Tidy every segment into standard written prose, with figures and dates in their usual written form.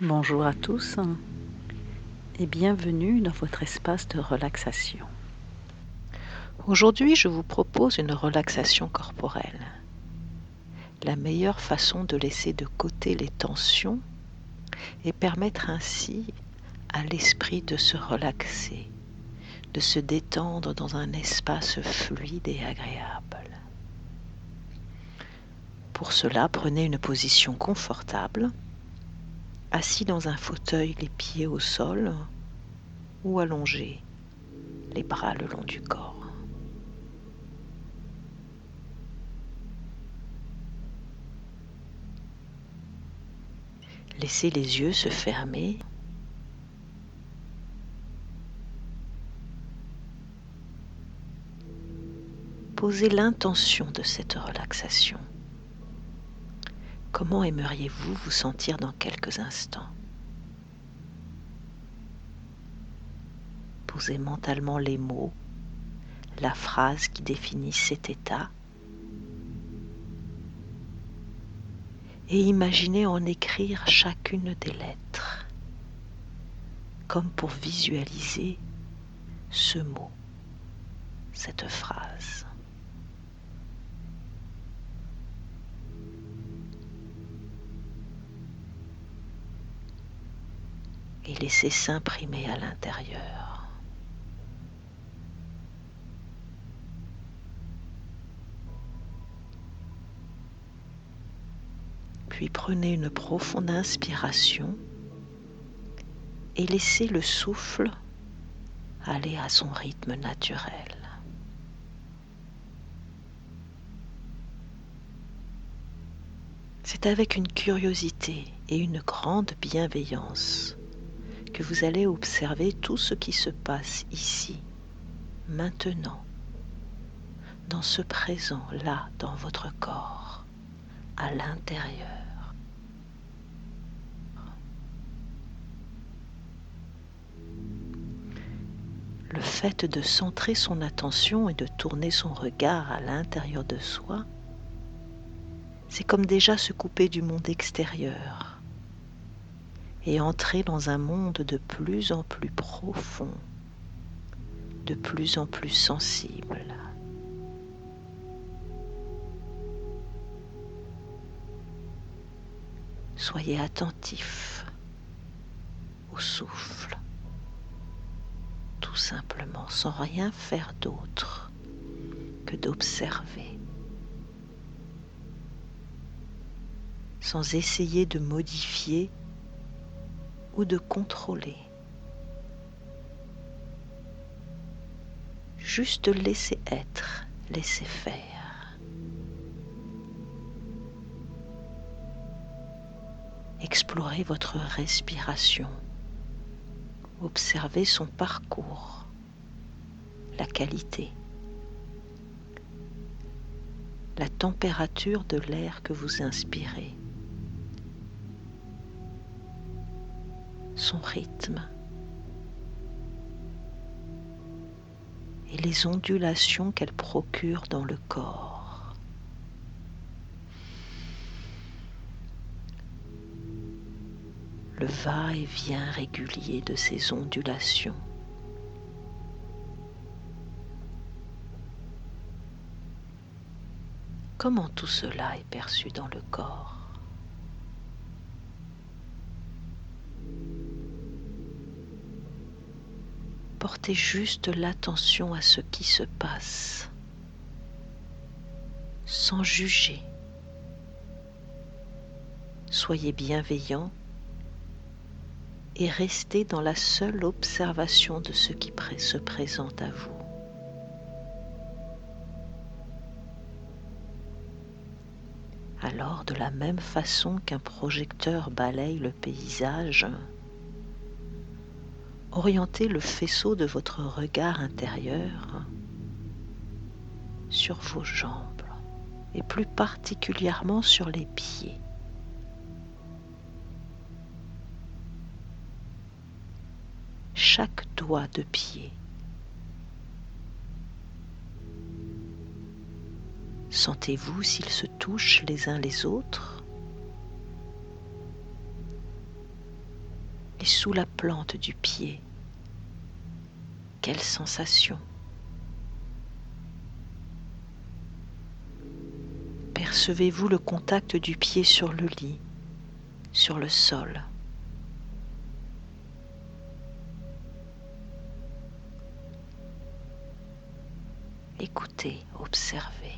Bonjour à tous et bienvenue dans votre espace de relaxation. Aujourd'hui, je vous propose une relaxation corporelle. La meilleure façon de laisser de côté les tensions et permettre ainsi à l'esprit de se relaxer, de se détendre dans un espace fluide et agréable. Pour cela, prenez une position confortable, assis dans un fauteuil, les pieds au sol ou allongé, les bras le long du corps. Laissez les yeux se fermer. Posez l'intention de cette relaxation. Comment aimeriez-vous vous sentir dans quelques instants? Posez mentalement les mots, la phrase qui définit cet état et imaginez en écrire chacune des lettres, comme pour visualiser ce mot, cette phrase. Et laissez s'imprimer à l'intérieur. Puis prenez une profonde inspiration et laissez le souffle aller à son rythme naturel. C'est avec une curiosité et une grande bienveillance que vous allez observer tout ce qui se passe ici, maintenant, dans ce présent-là, dans votre corps, à l'intérieur. Le fait de centrer son attention et de tourner son regard à l'intérieur de soi, c'est comme déjà se couper du monde extérieur et entrer dans un monde de plus en plus profond, de plus en plus sensible. Soyez attentif au souffle, tout simplement, sans rien faire d'autre que d'observer, sans essayer de modifier ou de contrôler. Juste laisser être, laisser faire. Explorez votre respiration. Observez son parcours, la qualité, la température de l'air que vous inspirez, son rythme et les ondulations qu'elle procure dans le corps. Le va-et-vient régulier de ces ondulations. Comment tout cela est perçu dans le corps? Portez juste l'attention à ce qui se passe, sans juger. Soyez bienveillant et restez dans la seule observation de ce qui se présente à vous. Alors, de la même façon qu'un projecteur balaye le paysage, orientez le faisceau de votre regard intérieur sur vos jambes et plus particulièrement sur les pieds. Chaque doigt de pied. Sentez-vous s'ils se touchent les uns les autres? Et sous la plante du pied, quelle sensation? Percevez-vous le contact du pied sur le lit, sur le sol? Écoutez, observez.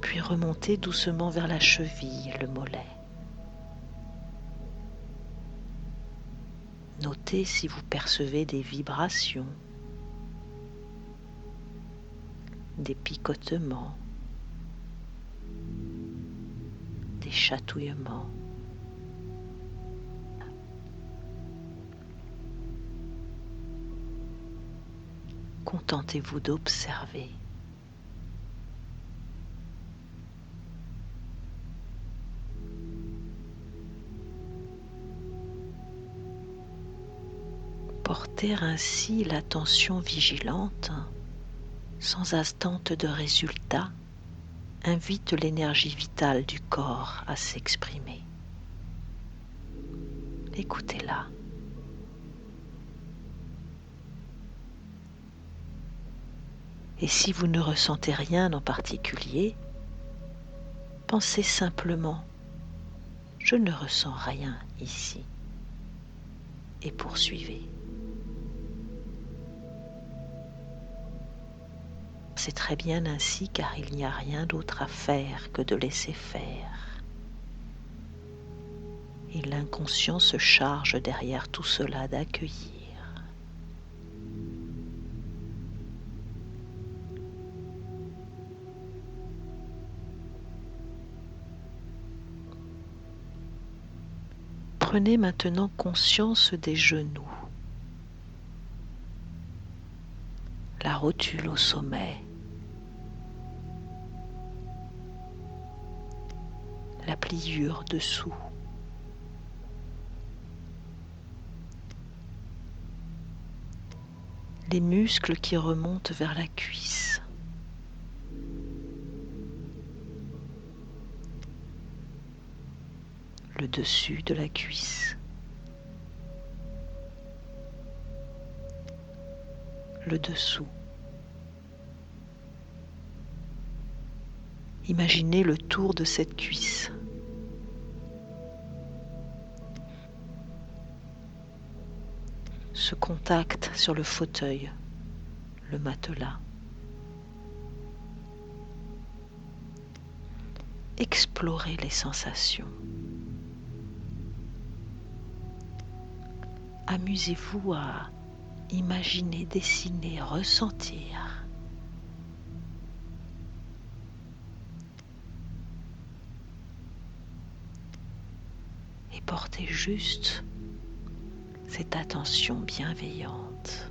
Puis remontez doucement vers la cheville, le mollet. Notez si vous percevez des vibrations, des picotements, des chatouillements. Contentez-vous d'observer. Porter ainsi l'attention vigilante, sans attente de résultat, invite l'énergie vitale du corps à s'exprimer. Écoutez-la. Et si vous ne ressentez rien en particulier, pensez simplement « Je ne ressens rien ici » et poursuivez. C'est très bien ainsi car il n'y a rien d'autre à faire que de laisser faire. Et l'inconscient se charge derrière tout cela d'accueillir. Prenez maintenant conscience des genoux, la rotule au sommet, la pliure dessous, les muscles qui remontent vers la cuisse, le dessus de la cuisse, le dessous. Imaginez le tour de cette cuisse. Ce contact sur le fauteuil, le matelas. Explorez les sensations. Amusez-vous à imaginer, dessiner, ressentir. Et portez juste cette attention bienveillante.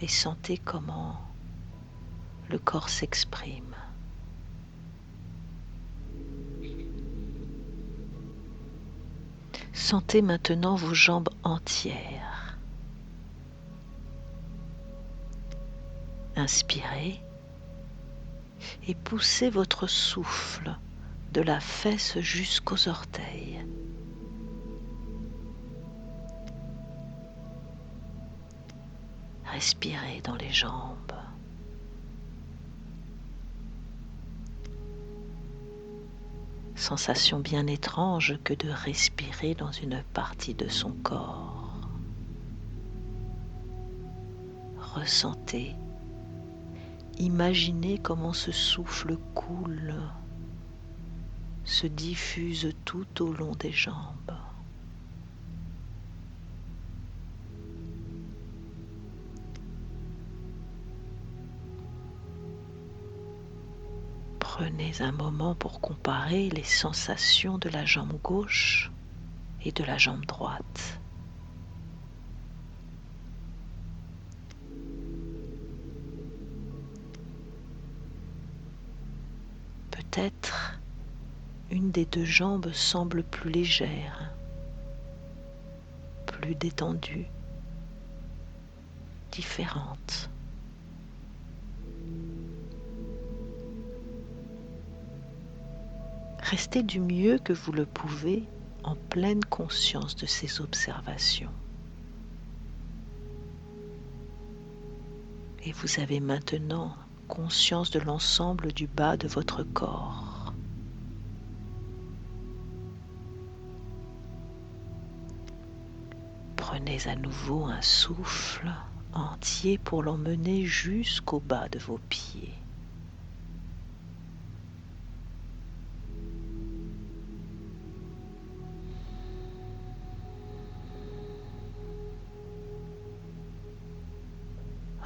Et sentez comment le corps s'exprime. Sentez maintenant vos jambes entières. Inspirez et poussez votre souffle de la fesse jusqu'aux orteils. Respirez dans les jambes. Sensation bien étrange que de respirer dans une partie de son corps. Ressentez, imaginez comment ce souffle coule, se diffuse tout au long des jambes. Prenez un moment pour comparer les sensations de la jambe gauche et de la jambe droite. Peut-être une des deux jambes semble plus légère, plus détendue, différente. Restez du mieux que vous le pouvez en pleine conscience de ces observations. Et vous avez maintenant conscience de l'ensemble du bas de votre corps. Prenez à nouveau un souffle entier pour l'emmener jusqu'au bas de vos pieds.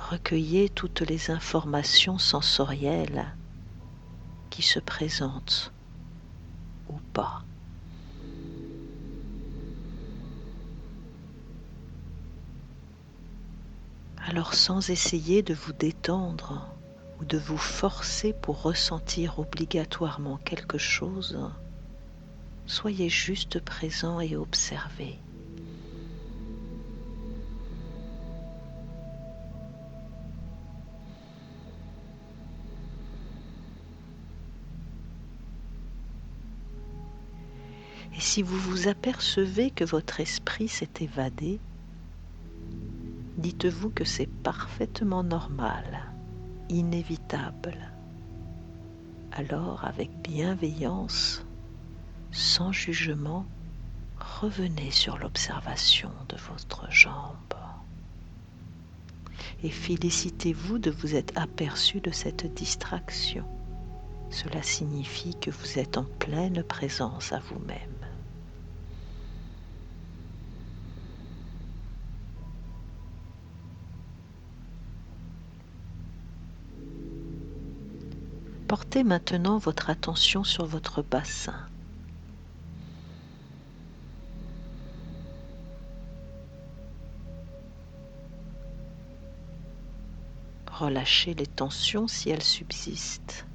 Recueillez toutes les informations sensorielles qui se présentent ou pas. Alors sans essayer de vous détendre ou de vous forcer pour ressentir obligatoirement quelque chose, soyez juste présent et observez. Et si vous vous apercevez que votre esprit s'est évadé, dites-vous que c'est parfaitement normal, inévitable. Alors, avec bienveillance, sans jugement, revenez sur l'observation de votre jambe. Et félicitez-vous de vous être aperçu de cette distraction. Cela signifie que vous êtes en pleine présence à vous-même. Portez maintenant votre attention sur votre bassin. Relâchez les tensions si elles subsistent.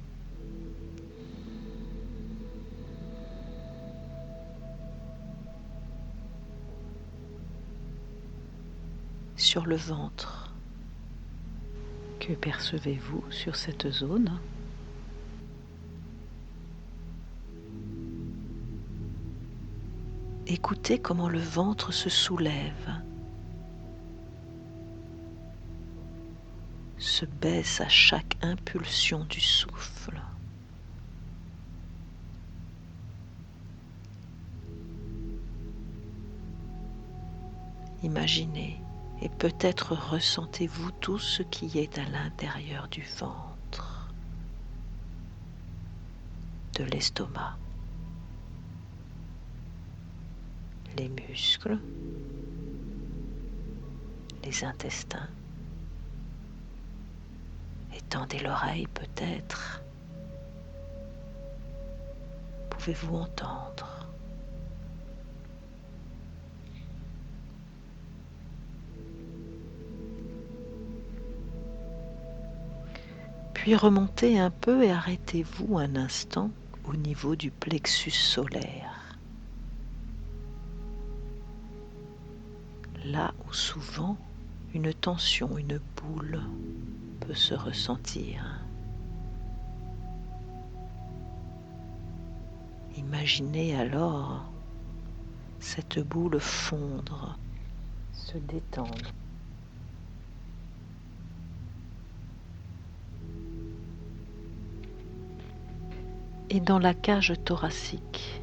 Sur le ventre, que percevez-vous sur cette zone ? Écoutez comment le ventre se soulève, se baisse à chaque impulsion du souffle. Imaginez et peut-être ressentez-vous tout ce qui est à l'intérieur du ventre, de l'estomac, les muscles, les intestins. Étendez l'oreille peut-être. Pouvez-vous entendre ? Puis remontez un peu et arrêtez-vous un instant au niveau du plexus solaire. Là où souvent une tension, une boule peut se ressentir. Imaginez alors cette boule fondre, se détendre. Et dans la cage thoracique,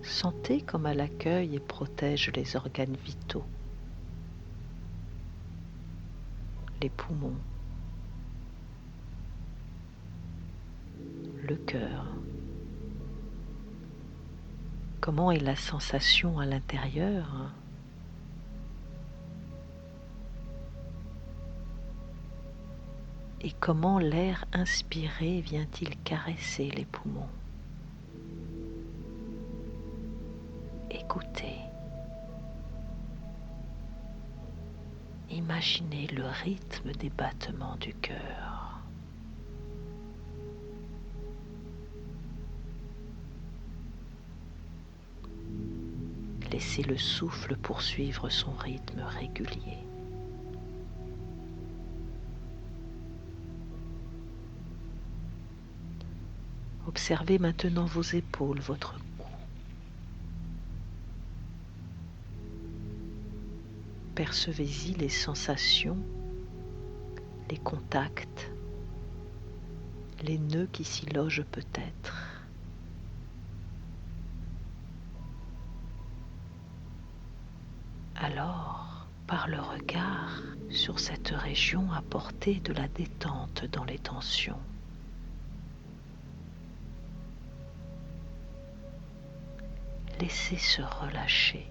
sentez comme elle accueille et protège les organes vitaux, les poumons, le cœur. Comment est la sensation à l'intérieur ? Et comment l'air inspiré vient-il caresser les poumons ? Écoutez. Imaginez le rythme des battements du cœur. Laissez le souffle poursuivre son rythme régulier. Observez maintenant vos épaules, votre cou. Percevez-y les sensations, les contacts, les nœuds qui s'y logent peut-être. Alors, par le regard sur cette région, apportez de la détente dans les tensions. Laissez se relâcher.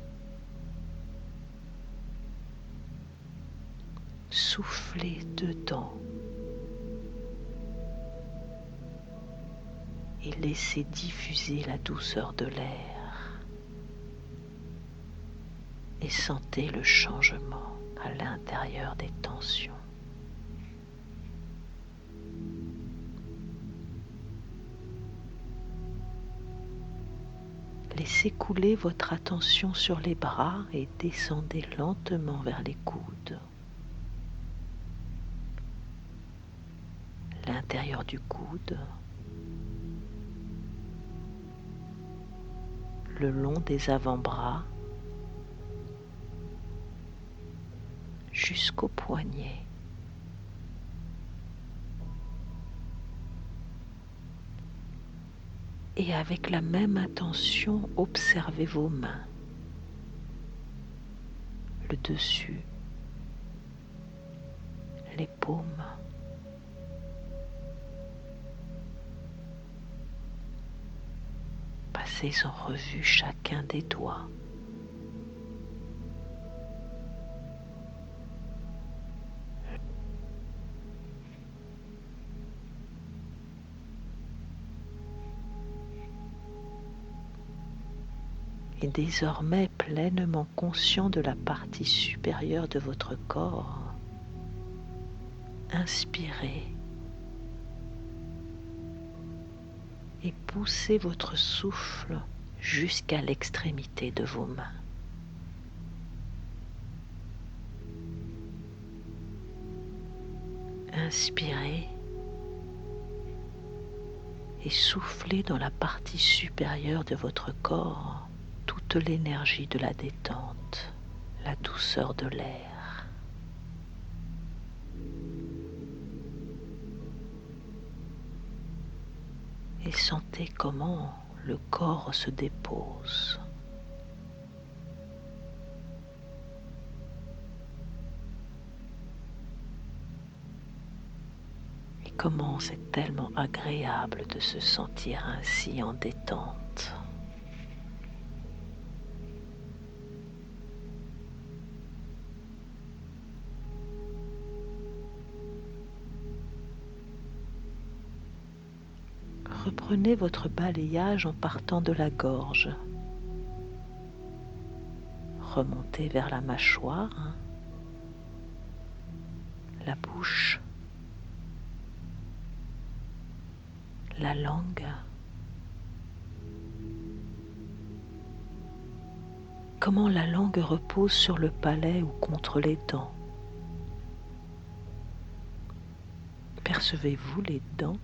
Soufflez dedans et laissez diffuser la douceur de l'air et sentez le changement à l'intérieur des tensions. Laissez couler votre attention sur les bras et descendez lentement vers les coudes. L'intérieur du coude, le long des avant-bras, jusqu'au poignet. Et avec la même attention, observez vos mains, le dessus, les paumes. Passez en revue chacun des doigts. Et désormais pleinement conscient de la partie supérieure de votre corps, inspirez et poussez votre souffle jusqu'à l'extrémité de vos mains. Inspirez et soufflez dans la partie supérieure de votre corps toute l'énergie de la détente, la douceur de l'air. Et sentez comment le corps se dépose. Et comment c'est tellement agréable de se sentir ainsi en détente. Reprenez votre balayage en partant de la gorge. Remontez vers la mâchoire, la bouche, la langue. Comment la langue repose sur le palais ou contre les dents. Percevez-vous les dents?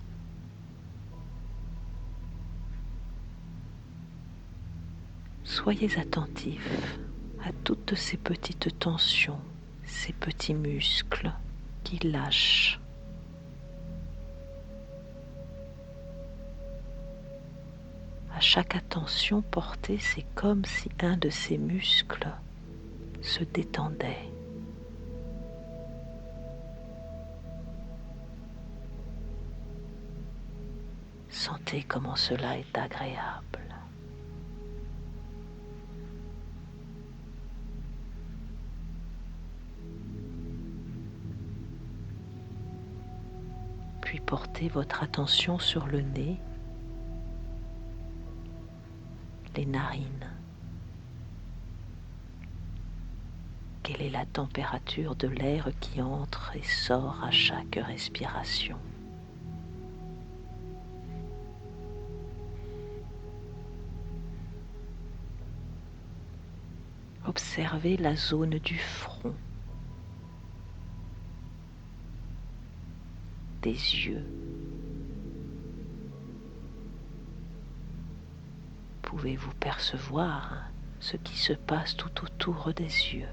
Soyez attentif à toutes ces petites tensions, ces petits muscles qui lâchent. À chaque attention portée, c'est comme si un de ces muscles se détendait. Sentez comment cela est agréable. Puis portez votre attention sur le nez, les narines. Quelle est la température de l'air qui entre et sort à chaque respiration? Observez la zone du front, des yeux, pouvez-vous percevoir ce qui se passe tout autour des yeux.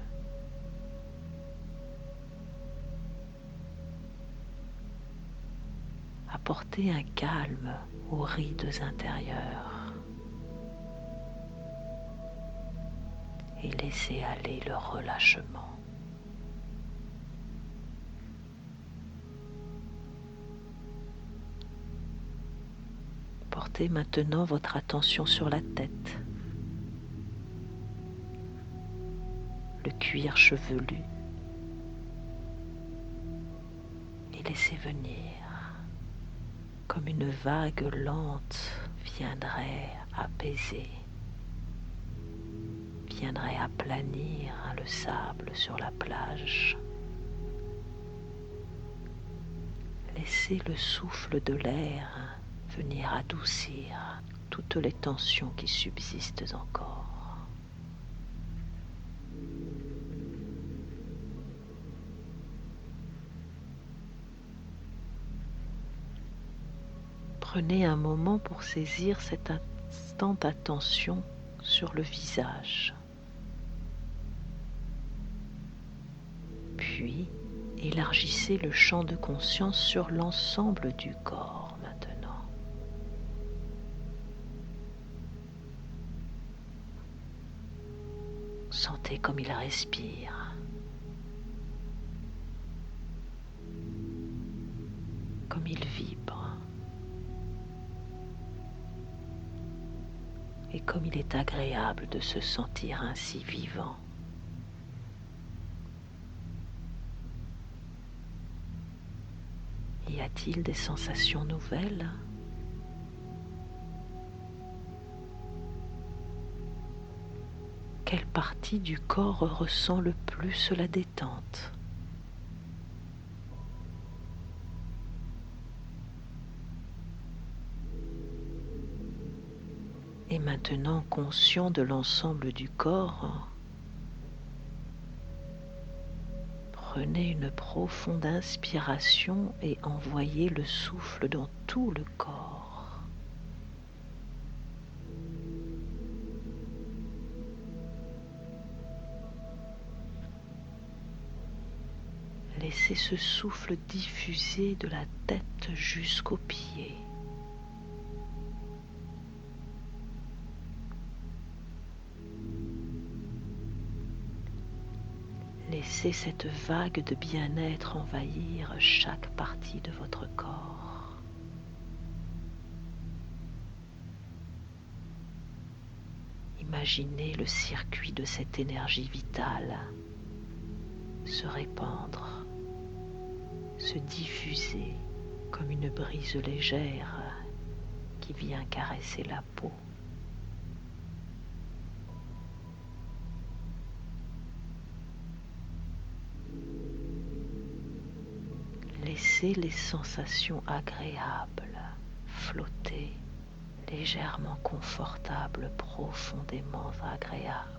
Apportez un calme aux rides intérieures et laissez aller le relâchement. Portez maintenant votre attention sur la tête, le cuir chevelu, et laissez venir, comme une vague lente viendrait apaiser, viendrait aplanir le sable sur la plage. Laissez le souffle de l'air venir adoucir toutes les tensions qui subsistent encore. Prenez un moment pour saisir cet instant d'attention sur le visage. Puis, élargissez le champ de conscience sur l'ensemble du corps maintenant. Sentez comme il respire, comme il vibre, et comme il est agréable de se sentir ainsi vivant. Y a-t-il des sensations nouvelles ? Quelle partie du corps ressent le plus la détente ? Et maintenant, conscient de l'ensemble du corps, prenez une profonde inspiration et envoyez le souffle dans tout le corps. Laissez ce souffle diffuser de la tête jusqu'aux pieds. Laissez cette vague de bien-être envahir chaque partie de votre corps. Imaginez le circuit de cette énergie vitale se répandre, se diffuser comme une brise légère qui vient caresser la peau. Laissez les sensations agréables flotter, légèrement confortables, profondément agréables.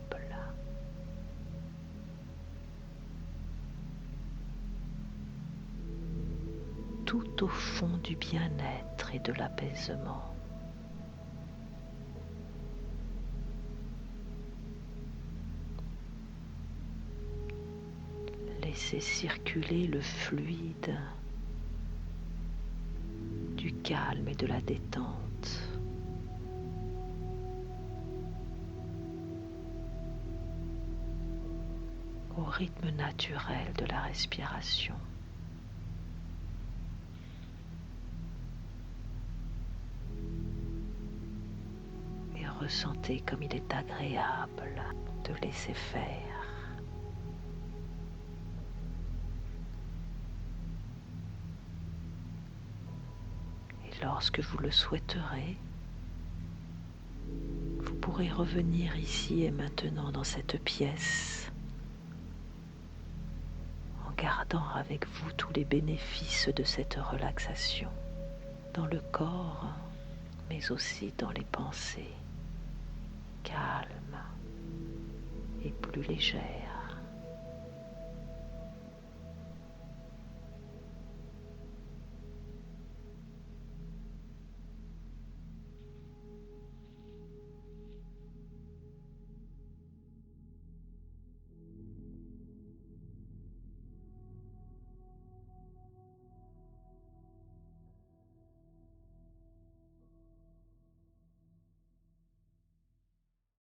Tout au fond du bien-être et de l'apaisement. Laissez circuler le fluide du calme et de la détente. Au rythme naturel de la respiration. Et ressentez comme il est agréable de laisser faire. Lorsque vous le souhaiterez, vous pourrez revenir ici et maintenant dans cette pièce en gardant avec vous tous les bénéfices de cette relaxation dans le corps, mais aussi dans les pensées calmes et plus légères.